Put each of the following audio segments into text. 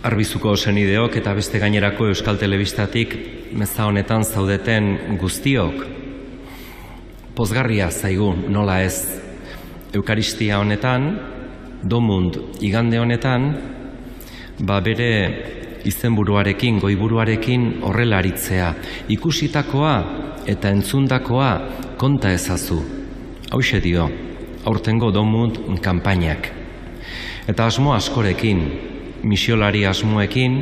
Arbizuko senideok eta beste gainerako Euskal Telebistatik meza honetan zaudeten guztiok. Pozgarria zaigu, nola ez, Eukaristia honetan, domund igande honetan, bere izenburuarekin, goiburuarekin horrela aritzea. Ikusitakoa eta entzundakoa konta ezazu. Hauxe dio, aurtengo domund kanpainak. Eta asmo askorekin, misiolari asmoekin,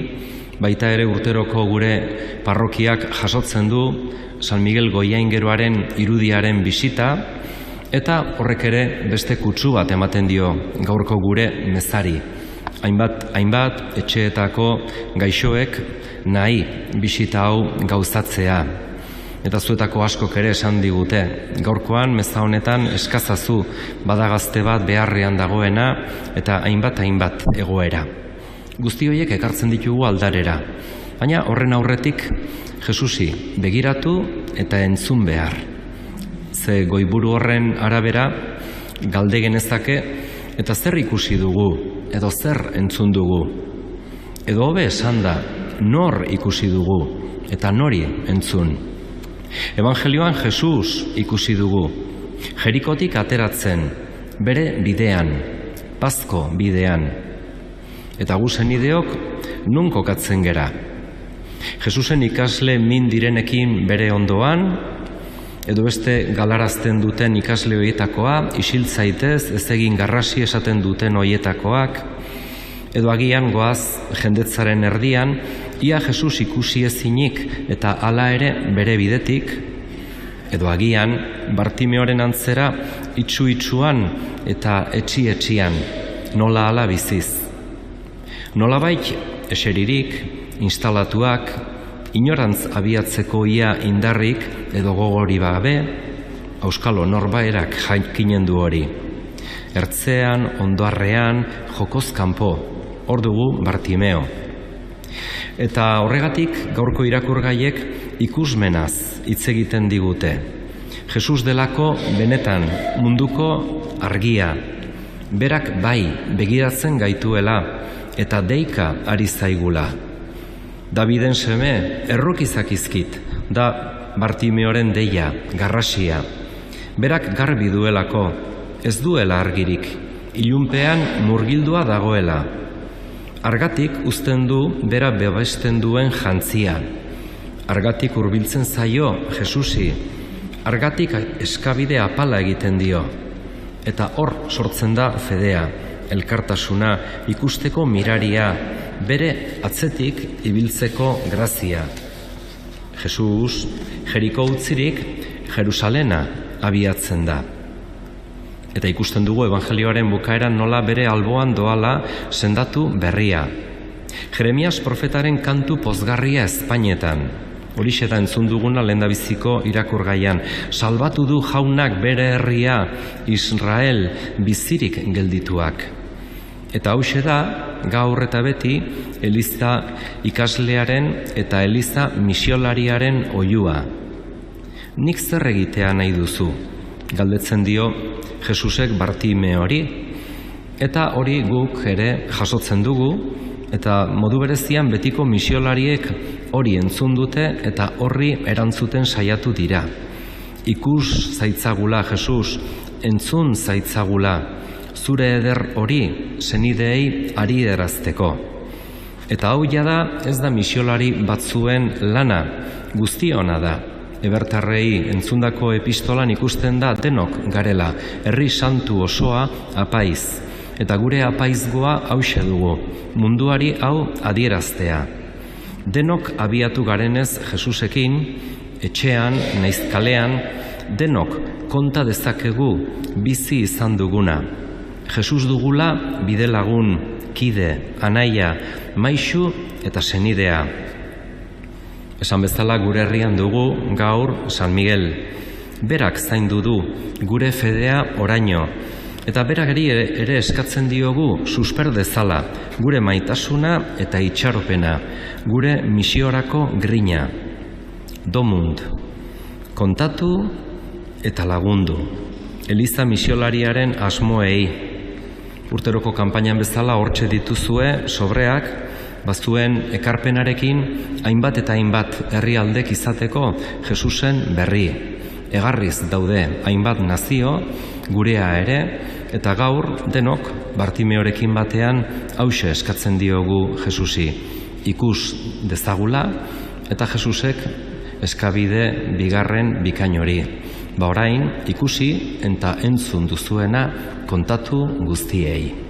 baita ere urteroko gure parrokiak jasotzen du San Miguel Goiaingeroaren irudiaren bisita, eta horrek ere beste kutsu bat ematen dio gaurko gure mezari. Hainbat etxeetako gaixoek nahi bisita hau gauzatzea. Eta zuetako askok ere esan digute, gaurkoan meza honetan eskazazu badagazte bat beharrean dagoena eta hainbat egoera. Guzti horiek ekartzen ditugu aldarera, baina horren aurretik Jesusi begiratu eta entzun behar. Ze goiburu horren arabera galde genezake eta zer ikusi dugu edo zer entzun dugu. Edo hobe esan da, nor ikusi dugu eta nori entzun. Evangelioan Jesus ikusi dugu, Jerikotik ateratzen, bere bidean, Pazko bidean. Eta gu senideok nun kokatzen gera. Jesusen ikasle min direnekin bere ondoan, edo beste galarazten duten ikasle horietakoa, isil zaitez, ez egin garrasi esaten duten horietakoak, edo agian goaz jendetzaren erdian, ia Jesus ikusi ezinik eta hala ere bere bidetik, edo agian Bartimeoren antzera itxu-itxuan eta etxi-etxian, nola hala biziz. Nolabait eseririk, instalatuak, inorantz abiatzeko ia indarrik edo gogori gabe, auskalo norbaerak jakinen du hori. Ertzean, ondoarrean, jokoz kanpo, hor dugu Bartimeo. Eta horregatik gaurko irakurgaiek ikusmenaz hitz egiten digute. Jesus delako benetan munduko argia, berak bai begiratzen gaituela, eta deika ari zaigula. Daviden seme errokizakizkit, da Bartimeoren deia, garrasia. Berak garbi duelako, ez duela argirik, ilunpean murgildua dagoela. Argatik uzten du bera bebesten duen jantzia. Argatik hurbiltzen zaio Jesusi, argatik eskabide apala egiten dio. Eta hor sortzen da fedea, elkartasuna, ikusteko miraria, bere atzetik ibiltzeko grazia. Jesus, Jeriko utzirik, Jerusalena abiatzen da. Eta ikusten dugu Evangelioaren bukaeran nola bere alboan doala sendatu berria. Jeremias profetaren kantu pozgarria Espainetan. Horixe da entzun duguna lehendabiziko irakurgaian. Salbatu du jaunak bere herria, Israel bizirik geldituak. Eta hauxe da, gaur eta beti, Eliza ikaslearen eta Eliza misiolariaren oihua. Nik zer egitea nahi duzu? Galdetzen dio Jesusek Bartimeori, eta hori guk ere jasotzen dugu, eta modu berezian betiko misiolariek hori entzun dute eta horri erantzuten saiatu dira. Ikus zaitzagula, Jesus, entzun zaitzagula, zure eder hori senideei ari erazteko. Eta hau jada ez da misiolari batzuen lana, guztiona da. Ebertarrei entzundako epistolan ikusten da denok garela, herri santu osoa apaiz. Eta gure apaizgoa hauxe dugu, munduari hau adieraztea. Denok abiatu garenez Jesusekin, etxean, naiz kalean, denok konta dezakegu bizi izan duguna. Jesus dugula bidelagun, kide, anaia, maisu eta senidea. Esan bezala gure herrian dugu gaur San Miguel. Berak zaindu du gure fedea oraino. Eta berageri ere eskatzen diogu susper dezala, gure maitasuna eta itxaropena, gure misiorako grina. Domund, kontatu eta lagundu. Eliza misiolariaren asmoei. Urteroko kanpainan bezala hortxe dituzue sobreak, bazuen ekarpenarekin hainbat eta hainbat herrialdek izateko Jesusen berri. Egarriz daude hainbat nazio, gurea ere, eta gaur denok Bartimeorekin batean hauxe eskatzen diogu Jesusi. Ikus dezagula eta Jesusek eskabide bigarren bikain hori. Orain ikusi eta entzun duzuena kontatu guztiei.